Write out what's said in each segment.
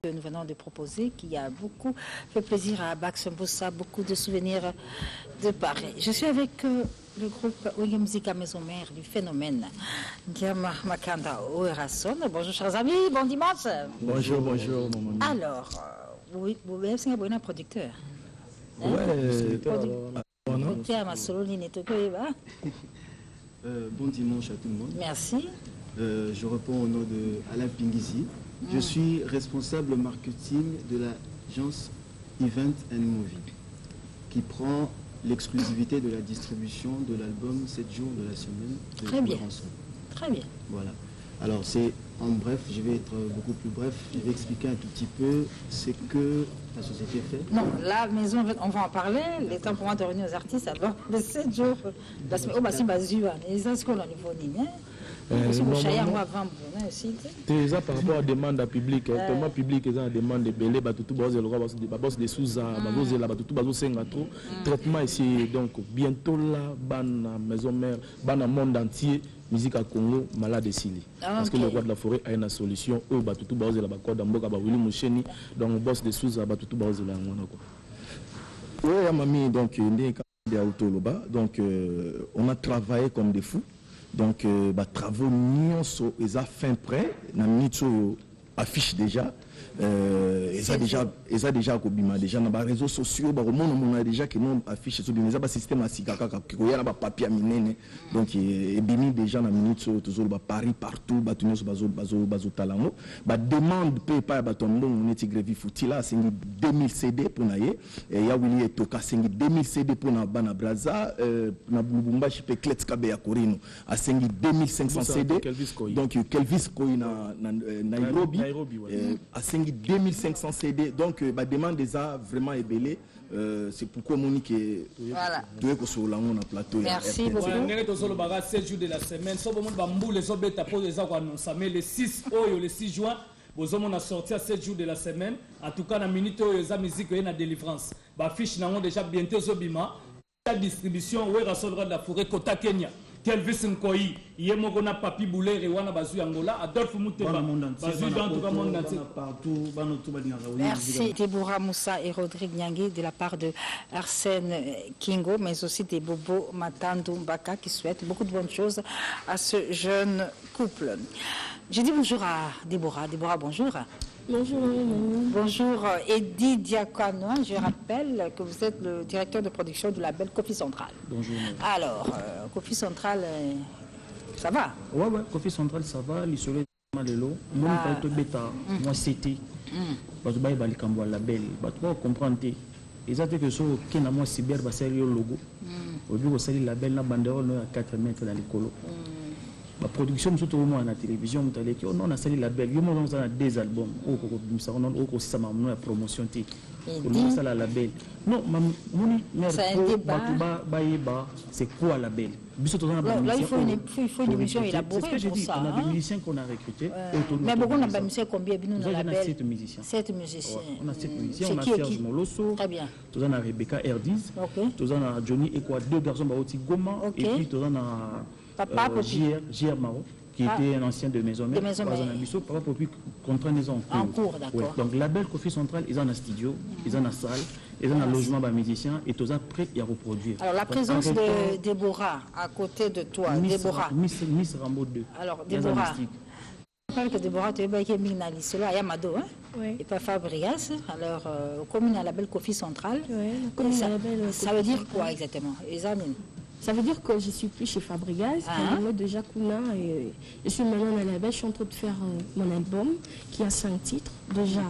que nous venons de proposer, qui a beaucoup fait plaisir à Bax Mbossa, beaucoup de souvenirs de Paris. Je suis avec le groupe Oye Musica Maison Mère du phénomène Diama Makanda Oerason. Bonjour chers amis, bon dimanche. Bonjour, bonjour mon ami. Alors, vous êtes un producteur. Producteur à Solonine. Bon dimanche à tout le monde. Merci. Je réponds au nom de Alain Pingizi. Je suis responsable marketing de l'agence Event and Movie qui prend l'exclusivité de la distribution de l'album 7 jours de la semaine de Très bien. Rançon. Très bien. Voilà. Alors c'est en bref, je vais être beaucoup plus bref, je vais expliquer un tout petit peu ce que la société fait. Non, la maison, on va en parler. Les temps pour moi de revenir aux artistes, alors, le 7 jours, la semaine, oh, bah, c'est Bazua, et ça, c'est qu'on a niveau niveau. Déjà par rapport à la demande publique, tellement public, ils ont une demande de belé, tout le boss de Souza, tout le traitement ici, donc bientôt là, ban maison mère, ban monde entier, musique à Congo, malade de Sili. Parce que le roi de la forêt a une solution, eux, tout le la bacorde d'Amboka, Willy Moucheni, donc le boss de Souza, tout le la Monaco. Oui, mamie, donc, on a travaillé comme des fous. Donc, travaux nyonso ils ont fin prêt, na minute affiche déjà. Ils ont déjà kobima déjà dans les réseaux sociaux, on a déjà qui non affiche sur le système asikaka qui y a papier minene. Donc, et bimi déjà dans minute toujours Paris partout, batunyo bazo talamo. Demande paye pas batombo on est grévi futila c'est 2000 CD pour naie et ya wili etoka c'est 2000 CD pour na bana braza na Lubumbashi pe kletskabe ya korino a 2500 CD. Donc Kelvis Koi na Nairobi a 2500 CD. Donc la demande déjà vraiment ébellée. C'est pourquoi Monique voilà. Doit que sur la plateau. Merci beaucoup. 7 jours de la semaine. Sauf le monde bambou les autres tapos les avoir annoncé. Mais le 6 ou le 6 juin, vous avez sorti à 7 jours de la semaine. En tout cas, dans la minute où les musique et la délivrance. Bah fiche n'ont déjà bientôt Zobima. La distribution où est la de la forêt Kota Kenya. Kelvis Nkoi, Yemogona Papi Boulé, Rewana Bazu Angola, Adolphe Mouteba, Bazu dans tout le monde entier. Merci Déborah Moussa et Rodrigue Nyangui de la part de Arsène Kingo, mais aussi des Bobo Matandou Mbaka qui souhaitent beaucoup de bonnes choses à ce jeune couple. Je dis bonjour à Déborah. Déborah, bonjour. Bonjour. Bonjour Eddy Diakano, je rappelle que vous êtes le directeur de production du label Kofi Central. Bonjour. Alors, Kofi Central, ça va? Ouais, Kofi Central, ça va. L'isolé de l'eau. Moi, je suis bêta. Moi, c'était. Parce que je suis un label. Tu vas comprendre. Ils ont dit que ce qui est moi cyber, c'est le logo. Aujourd'hui, c'est le label, la banderole à 4 mètres dans l'écolo. La production, surtout à la télévision, on a sali label. On a des albums. On a la promotion. On a la label. Non, c'est quoi la label? Là, il faut une émission élaborée pour ça. On a des musiciens qu'on a recrutés. Mais beaucoup on a des musiciens combien? On a 7 musiciens. 7 musiciens. On a 7 musiciens. On a Serge Molosso. Très bien. On a Rebecca Herdiz. On a Johnny et quoi 2 garçons Baoti Goma. Et puis on a J.R. Maro, qui était un ancien de Maison Mère. Papa pour lui contraindre les en cours. D'accord. Donc, label Kofi Central, ils ont un studio, ils ont une salle, ils ont un logement de musiciens et tous prêts à reproduire. Alors, la présence de Déborah à côté de toi, Déborah. Miss Rambo 2. Alors, Déborah. Je parle que Déborah, tu es bien Minali, c'est là, il y a Mado, hein? Oui. Et pas Fabrias. Alors, comme il y a un label Kofi Central, ça veut dire quoi exactement? Examine. Ça veut dire que je suis plus chez Fabregas, déjà Kuna, et je suis maintenant à la label, je suis en train de faire mon album qui a 5 titres. Déjà,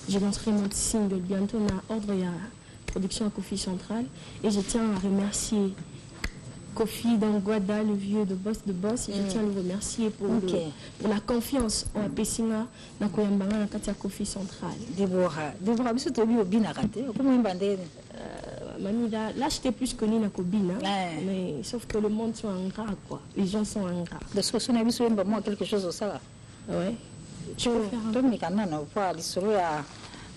j'ai lancé mon single, bientôt on a ordre, il y a production à Kofi Central. Et je tiens à remercier Kofi Dangwada, le vieux de Boss. Et je tiens à le remercier pour la confiance en Pessinga, dans Koyambanga, dans Katia Kofi Central. Déborah, vous êtes au bien raté. Comment vous avez Mamie, là j'étais plus connue dans Kobina, mais sauf que le monde sont ingrats, quoi. Les gens sont ingrats. De ce que je n'ai pas moi quelque chose au ça. Ouais. Tu peux faire un peu. Mais quand on a l'histoire à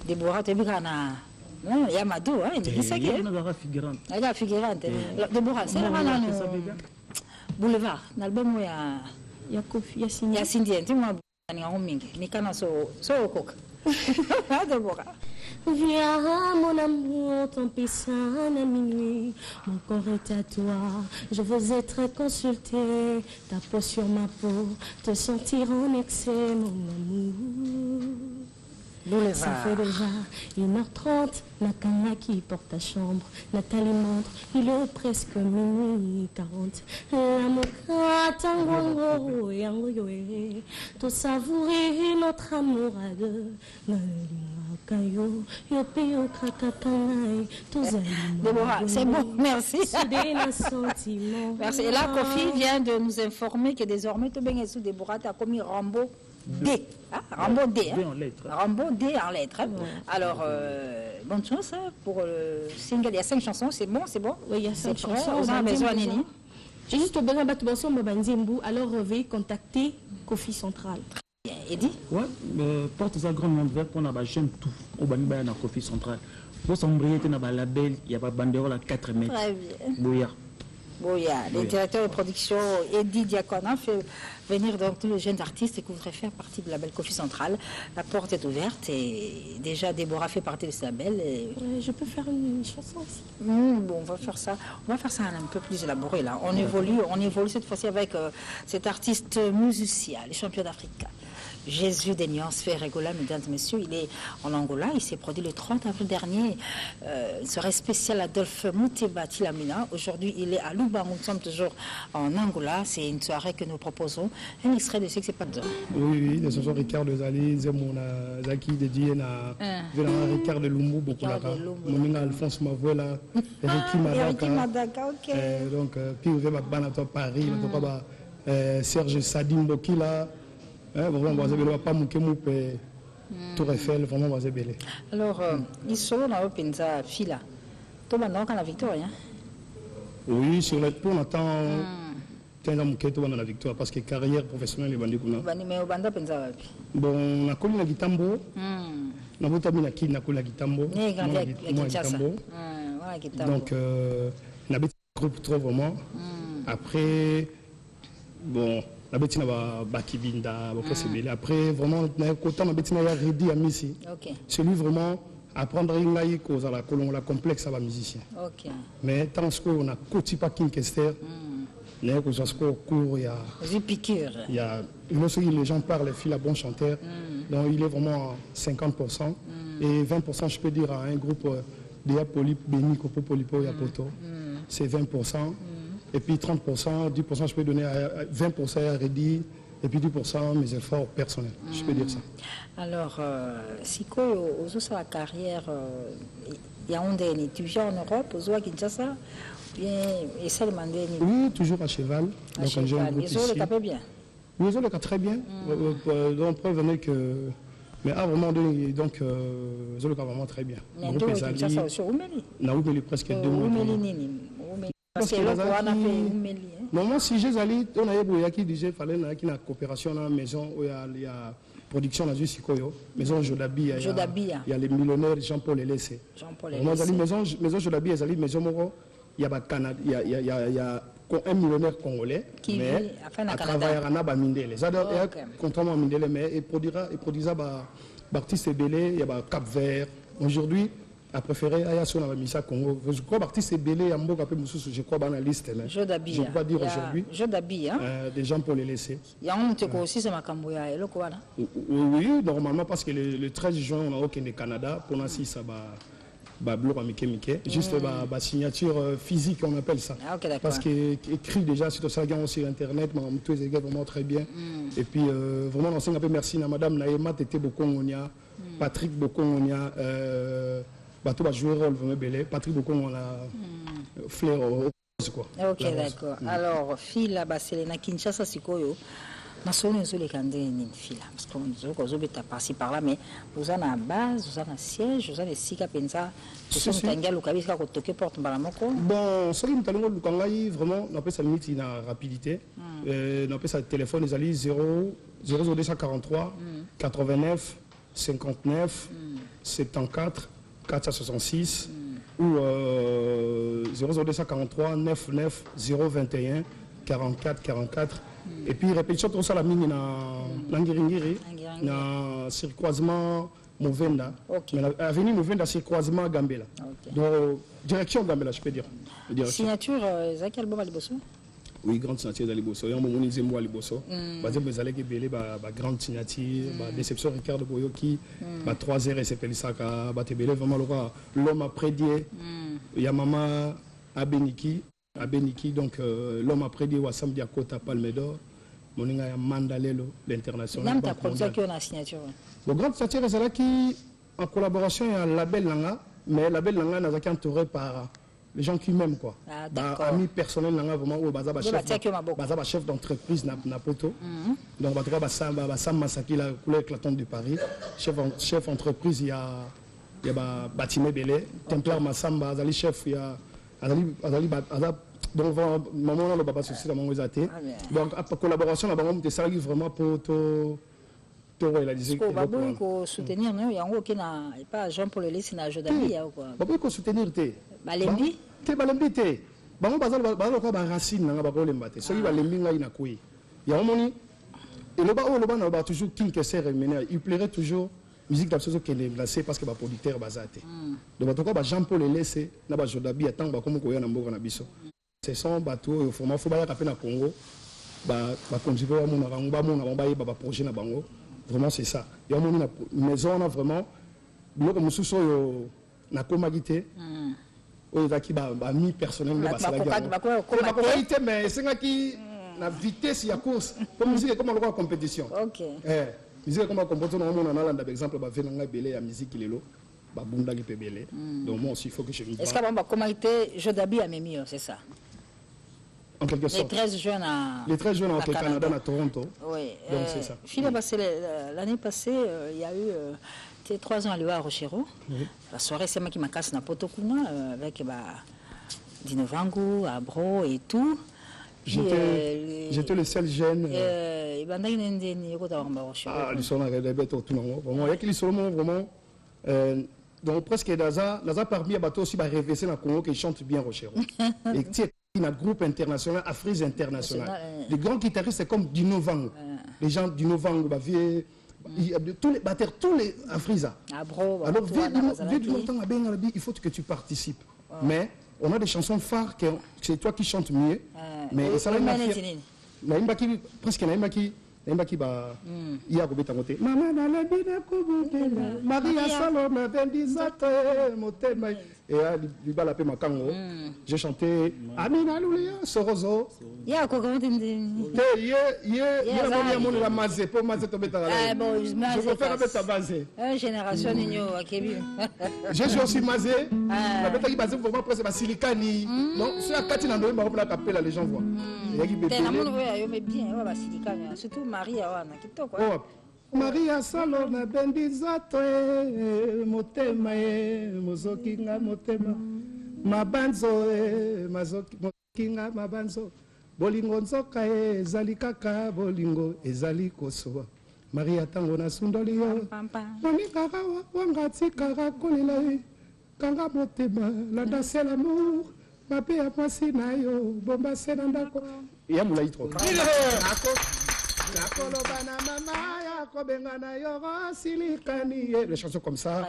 Déborah, tu es bien il y a Madou, hein, il dit ça. Il y a la figurante. Il y a la figurante. Déborah, c'est là Boulevard, l'album où il y a Kofi, il y a Cindy. Viens, mon amour, ton piscine à minuit. Mon corps est à toi. Je veux être consulté. Ta peau sur ma peau. Te sentir en excès, mon amour. Ça fait déjà 1h30. Nakana qui porte ta chambre. Nathalie montre. Il est presque minuit 40. L'amour tango yango yoé. Tout savourer notre amour à deux. Déborah, c'est bon, merci. Merci. Et là, Kofi vient de nous informer que désormais, Déborah, tu as commis Rambo D. Ah, Rambo D. D en lettres. Rambo D en lettres. Hein. Alors, bonne chance hein, pour le single. Il y a 5 chansons, c'est bon, c'est bon. Oui, il y a 5 chansons. On a besoin de Nini. J'ai juste besoin de Batoubanson Babanzembu. Alors, veuillez contacter Kofi Central. Eddie? Ouais, porte ça grand monde vert pour la j'aime tout. Au Banibaya na Kofi Central. Pour s'embrayer dans la label, il y a pas banderole à 4 mètres. Très bien. Bouya. Bouya, le directeur de production Eddie Diakona fait venir donc tous les jeunes artistes qui voudraient faire partie du label Kofi Central. La porte est ouverte et déjà Déborah fait partie de ce label. Et... je peux faire une chanson aussi. Bon, on va faire ça un peu plus élaboré là. On évolue cette fois-ci avec cet artiste musicien, les champions d'Afrique. Jésus des nuances fait Régola, mesdames et messieurs, il est en Angola, il s'est produit le 30 avril dernier, une soirée spéciale Adolphe Mouteba Tilamina. Aujourd'hui, il est à Lubango, nous sommes toujours en Angola, c'est une soirée que nous proposons. Un extrait de ce que c'est pas de... Oui, de ce soir, Ricardo Zali, Zemona, Zaki, de Diena, Ricardo Lumbu, Bokulaka, Moninga Alphonse Mavola, Ricky Madaka, ok. Donc, puis vous avez Banato Paris, Serge Sadim Bokila. Vraiment, on va pas mouquer Tour Eiffel, vraiment, on va belé. Alors, ils sont dans le Penza Fila. Tout maintenant, quand la victoire, hein? Oui, sur le point, on attend. Quand on a la victoire, parce que carrière professionnelle est bandée. Mais au Banda Penza. Bon, on a connu la Gitambo. On a voté la Kin, on a connu la Gitambo. Donc, on a un groupe trop vraiment. Après, bon. La bêtine va Bakibinda, après vraiment, autant la bêtine a ready à Missi. Celui vraiment apprendre une cause à la colonne, la complexe à la musicien. Mais tant qu'on a côté pas Kinkester, il y a cours, il y a. Il y a les gens parlent, il a bon chanteur, donc il est vraiment 50%. Et 20%, je peux dire à un groupe de Polyp, Béni, Copo, Polipo, Yapoto, c'est 20%. Et puis 30%, 10% je peux donner à 20% à Reddy, et puis 10% mes efforts personnels. Je peux dire ça. Alors, si vous avez la carrière, il y a tu viens en Europe, vous avez Kinshasa, bien, et ça demandé. Oui, toujours à cheval. À donc, cheval. Les autres le capent bien. Oui, les autres le capent très bien. Donc, prévenez que. Mais à un moment donné, donc, les autres le capent vraiment très bien. Mais donc, Kinshasa aussi, Oumeli. Non, Oumeli presque 2 mois. Parce que normalement, si j'ai allé, on a eu qui disait qu'il fallait qu'il y ait une coopération dans la maison où il y a production dans une Sikoyo, maison Jodabi, il y a les millionnaires Jean-Paul Elessé. Maison Jodabi, il y a maison Moro, il y a Canada, il y a un millionnaire congolais qui mais à travailler à Nabamindele. Les adultes, contrairement à Mindele, mais il produisa artistes belé, il y a Cap Vert. Aujourd'hui, a préféré Ayasso dans la Missa Congo. Je crois que l'artiste est belé à Mboka, je crois dans la liste. Je ne peux pas dire aujourd'hui. Des gens pour les laisser. Il y a un truc aussi, c'est ma Camboya. Oui, normalement, parce que le 13 juin, on a aucun Canada. Pour l'instant, ça va bloquer Mike. Juste la signature physique, on appelle ça. Parce qu'écrit déjà sur Internet, tous les gars vraiment très bien. Et puis, vraiment, on s'en merci à Madame Naïma, Tété Bokongonia, Patrick Bokongonia. Bateau va jouer rôle vraiment belé. Patrick Bocon, on a flair quoi. Ok, d'accord. Alors, fille là-bas, c'est les Kinshasa Sikoyo. Nous sommes les candidats d'une fille parce qu'on nous a passé par là, mais vous avez la base, vous avez un siège, vous avez les Sika Penza. Vous avez un gars qui a toqué porte Balamoko. Bon, ce qui est vraiment, on appelle ça limite la rapidité. On appelle ça téléphone, ils allaient 0243 89 59 74 466 ou 0243 99 021 44 44 Et puis répétition tout ça la mine na Ngiringiri na circroisement Movenda. Mais l'avenue Movenda circroisement Gambela. Donc direction Gambela je peux dire. Signature Zaki album à Liboso. Oui, grande signature d'Aliboso. Il y a un moment où ils aiment Aliboso. Ils allaient belé grande signature, déception Ricardo Boyoki, 3 heures et c'est Pelisaka, Batebele vraiment l'homme a prédié. Il y a maman Abeniki, donc l'homme a prédié Wassam Diakota Palmedor. Moninga ya Mandalelo l'international. Même ta production qui a la signature. Le grande signature est là qui en collaboration avec Label Nanga, mais Label Nanga n'a été entouré par les gens qui m'aiment quoi. Amis personnels nanga vraiment au bazaba chef d'entreprise na poto. Donc batwa basam Masaki la couleur éclatante de Paris. Chef entreprise il y a Batime Belé, Templar Massamba, Azali chef il y a Azali donc maman le baba souci dans mon zate. Donc à collaboration là bango te sali vraiment pour to réaliser ko soutenir non yango qui na pas Jean Paul Elisi na Jodabi ya quoi. Babo ko soutenir te. Balembi te balembi te. Bango bazalo ko ba racine nga ba ko lemba te. Soki balembi nga ina koyi. Ya omoni et le bas na ba toujours king que c'est remené. Il plairait toujours musique d'absolu qui est placée parce que ba producteur bazate. Donc batoko ba Jean Paul Elisi na ba Jodabi atang ba komo ko ya na mboka na biso. Ce sont bateaux format faut ba ya na Congo. Ba conduire ba mona rango ba mona ba projet na bango. Vraiment c'est ça. Il y a une maison on a vraiment biloko mosusu oyo na komagité. Oyo zaki ba mi personnel ba salaki. Ba komagité mais c'est ngaki na vitesse ya course. Comme musique comme on compétition. OK. Musique comme compétition on a landa par exemple ba venanga belé ya musique lelo ba bunda ki pebele. Donc moi aussi il faut que je me. Est-ce que ba komagité Jodabi a Memio, c'est ça? En quelque sorte. Les 13 jeunes au Canada, à Toronto. Oui. Donc c'est ça. L'année passée, il y a eu 3 ans à l'UA à Rochero. La soirée, c'est moi qui m'a cassé na Potokuna avec Dino Vangu, Abro et tout. J'étais le seul jeune. Ils sont arrivés tout le monde. Vraiment, il y a qui vraiment. Donc presque dans un parmi les bateaux aussi, rêver dans le Congo qui chante bien Rochero. Et un groupe international, Afrise International. Les grands guitaristes, c'est comme Dino Vangu. Les gens Dino Vangu, tous les batteurs, tous les Afrisa. Alors, il faut que tu participes. Mais on a des chansons phares que c'est toi qui chantes mieux. Mais ça presque Mbaki ba iya ko beta moté mama na la bina ko botela Maria Salona vendizate motema et li bala pe makango j'ai chanté Amina Lulia Sorozo ya ko ko ye mon la mazé pour mazé to beta la je veux faire beta mazé génération nino akebi j'ai joué aussi mazé la beta qui basé vraiment presque ba silikani donc c'est à kati na ndo ba la capella les gens voient et qui beta na mon yo mais bien ba silikani surtout Maria wana kitoko Maria Salona bendizato motema mozokinga motema mabanzo mozokinga mabanzo bolingo nzoka ezali kaka bolingo ezali kosoa Maria tango na sundoli yo monikaka wanga tikaka kolela kanga motema landa c'est l'amour mabe ya mwasi na yo bomba se na ndako ya mulai trop les chansons comme ça,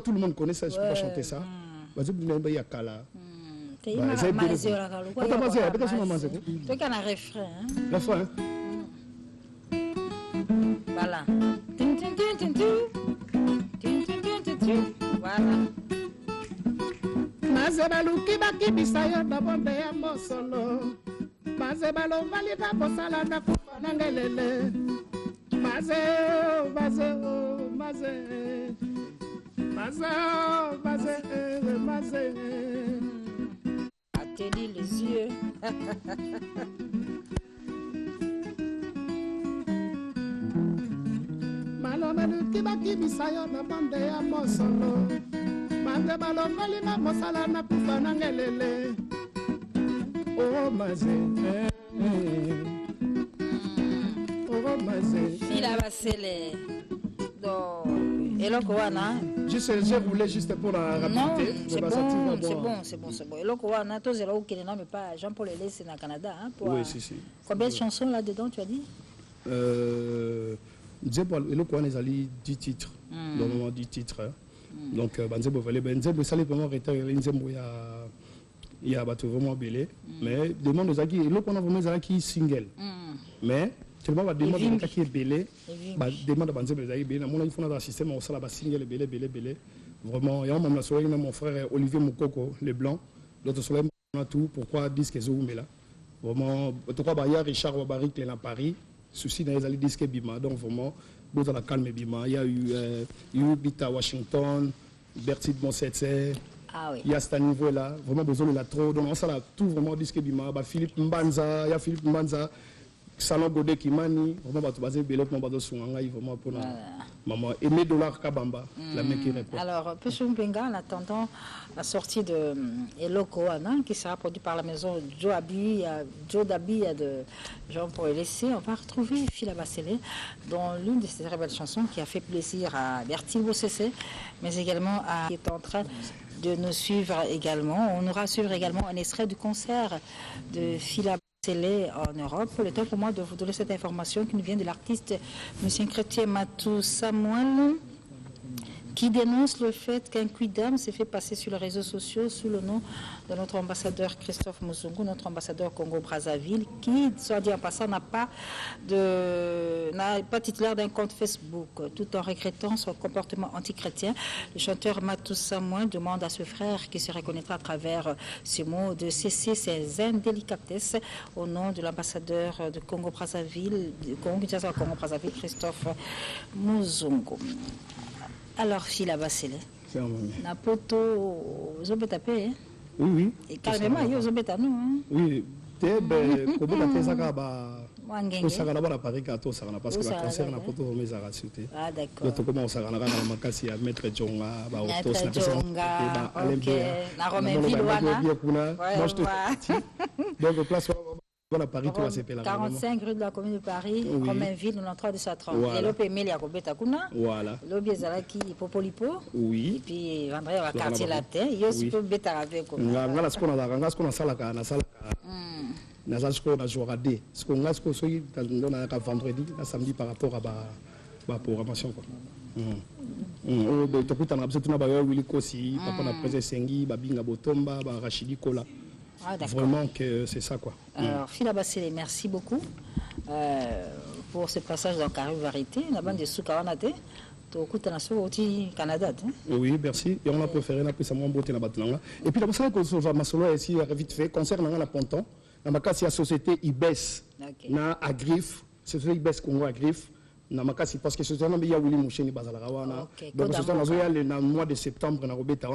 tout le monde connaît ça, je peux pas chanter ça. Il y a Kala. Refrain. Voilà. Maze balobali ka posala na kufa na ngelele maze a te dit les yeux malomelu kibaki bisayo na bande ya mosolo maze balobali ka posala na kufa na ngelele oh mazé il a passé les donc Et là, J'ai roulé juste pour la rapidité. C'est bon. Et là, mais pas Jean-Paul Hélé, c'est au Canada. Hein, oui, si. Combien de chansons là-dedans, tu as dit? J'ai allé 10 titres. Normalement 10 titres. Donc, Banzebo Valé, Banzebo Salé, vraiment, il y a vraiment belé. Mais demande aux acquis, et là, on a vraiment des acquis single. Mais, tellement de demande qui est belé, demande à Banzebo Valé, il faut un système, on s'en a single, belé. Vraiment, il y a un soleil, mon frère Olivier Moukoko, les blancs, l'autre soleil, on a tout. Pourquoi disque Zoumé là? Vraiment, il y a Richard Wabari qui est à Paris, souci dans les alliés disques Bima, donc vraiment, dans la calme Bima. Il y a eu Bita Washington, Bertie de Monsetse. Il y a ce niveau-là, vraiment besoin de la trop. Donc, on s'en a tout vraiment disque Bima. Philippe Mbanza, il y a Philippe Mbanza, Salon Godé Kimani, vraiment, basé Belé, vraiment pour la maman. Aimé Dollar Kabamba, la mec qui répond. Alors, Peshum Benga, en attendant la sortie de Eloko Anna, qui sera produit par la maison Joe Dabi de Jean-Paul Hélé, on va retrouver Fila Basselé dans l'une de ses très belles chansons qui a fait plaisir à Bertil Bossessé, mais également qui est en train de nous suivre également. On aura suivre également un extrait du concert de Fila en Europe. Le temps pour moi de vous donner cette information qui nous vient de l'artiste M. Chrétien Matou Samuel, qui dénonce le fait qu'un quidam s'est fait passer sur les réseaux sociaux sous le nom de notre ambassadeur Christophe Muzungu, notre ambassadeur Congo-Brazzaville, qui, soit dit en passant, n'a pas titulaire d'un compte Facebook. Tout en regrettant son comportement antichrétien, le chanteur Matou Samuel demande à ce frère qui se reconnaîtra à travers ces mots de cesser ses indélicatesses au nom de l'ambassadeur de Congo-Brazzaville, Congo-Brazzaville, Christophe Muzungu. Alors, Fila Basselé. Napoto, Zobetapé. Oui. Et carrément, il y a Zobetano. Oui. Parce que la concert n'a pas tout remis à racheter. Ah, d'accord. Donc, comment on s'en rend à Makassi, à Maître Djonga, à Moi, je te donc, place. Voilà, Paris, 45 rue de la commune de Paris, Romainville, 93 de Satran. Et l'autre est Mélia Kobeta-Kuna. Voilà. L'autre est Zalaki, Popolipo. Oui. Et puis, Vendredi, à quartier latin. Il y a aussi peu bêta avec. Voilà ce qu'on a salaka, na salaka. Na salaka, na joradé. Ce qu'on a, ce qu'on a vendredi, samedi par rapport à la programmation. Depuis qu'on a besoin de Willy Kossi, on a présé Sengi, Babinga Botomba, Rachidi Kola. Vraiment que c'est ça quoi. Alors Fila Basselé, merci beaucoup pour ce passage dans Carré Varité, la bande de Soukawanate, au Canada. Oui, merci. Et on a préféré la plus à mon beauté là-bas. Et puis la personne que je ma solo ici vite fait concernant la ponton, dans ma cas c'est la société IBES, na Agrif, c'est société IBES Congo Agrif. Na makasi parce que ce temps il y a Willy Moucheni Bazalarawana. Donc ce temps le mois de septembre na Robeta